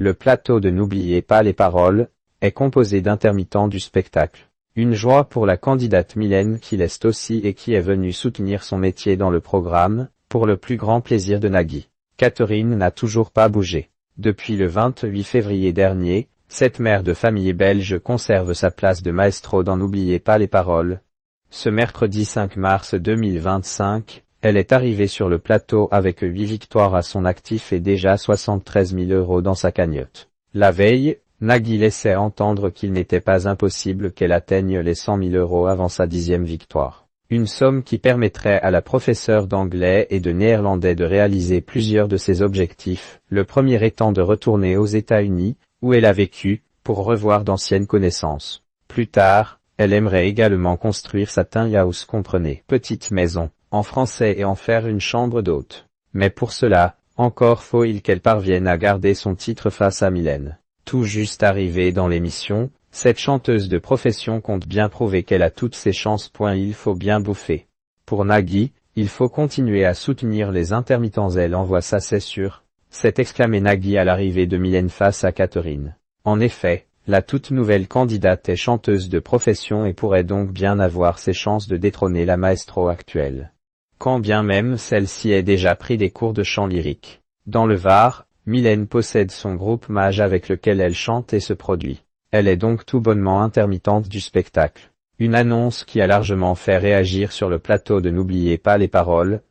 Le plateau de N'oubliez pas les paroles est composé d'intermittents du spectacle. Une joie pour la candidate Mylène qui l'est aussi et qui est venue soutenir son métier dans le programme, pour le plus grand plaisir de Nagui. Catherine n'a toujours pas bougé. Depuis le 28 février dernier, cette mère de famille belge conserve sa place de maestro dans N'oubliez pas les paroles. Ce mercredi 5 mars 2025, elle est arrivée sur le plateau avec 8 victoires à son actif et déjà 73 000 € dans sa cagnotte. La veille, Nagui laissait entendre qu'il n'était pas impossible qu'elle atteigne les 100 000 € avant sa 10e victoire. Une somme qui permettrait à la professeure d'anglais et de néerlandais de réaliser plusieurs de ses objectifs, le premier étant de retourner aux États-Unis, où elle a vécu, pour revoir d'anciennes connaissances. Plus tard, elle aimerait également construire sa tiny house, comprenez, petite maison, en français, et en faire une chambre d'hôte. Mais pour cela, encore faut-il qu'elle parvienne à garder son titre face à Mylène. Tout juste arrivée dans l'émission, cette chanteuse de profession compte bien prouver qu'elle a toutes ses chances. Il faut bien bouffer. Pour Nagui, il faut continuer à soutenir les intermittents, elle envoie ça, c'est sûr, s'est exclamé Nagui à l'arrivée de Mylène face à Catherine. En effet, la toute nouvelle candidate est chanteuse de profession et pourrait donc bien avoir ses chances de détrôner la maestro actuelle. Quand bien même celle-ci ait déjà pris des cours de chant lyrique. Dans le Var, Mylène possède son groupe Mage avec lequel elle chante et se produit. Elle est donc tout bonnement intermittente du spectacle. Une annonce qui a largement fait réagir sur le plateau de N'oubliez pas les paroles.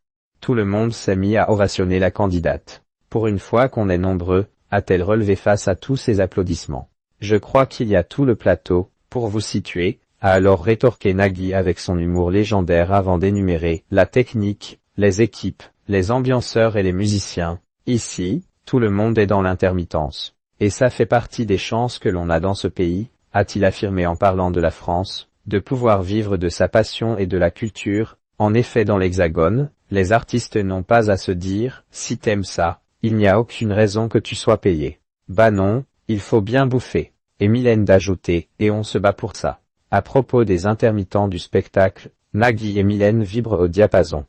Tout le monde s'est mis à ovationner la candidate. Pour une fois qu'on est nombreux, a-t-elle relevé face à tous ces applaudissements. Je crois qu'il y a tout le plateau, pour vous situer, a alors rétorqué Nagui avec son humour légendaire avant d'énumérer la technique, les équipes, les ambianceurs et les musiciens. Ici, tout le monde est dans l'intermittence. Et ça fait partie des chances que l'on a dans ce pays, a-t-il affirmé en parlant de la France, de pouvoir vivre de sa passion et de la culture. En effet, dans l'Hexagone, les artistes n'ont pas à se dire « si t'aimes ça, il n'y a aucune raison que tu sois payé ». Bah non, il faut bien bouffer. Et Mylène d'ajouter « et on se bat pour ça ». À propos des intermittents du spectacle, Nagui et Mylène vibrent au diapason.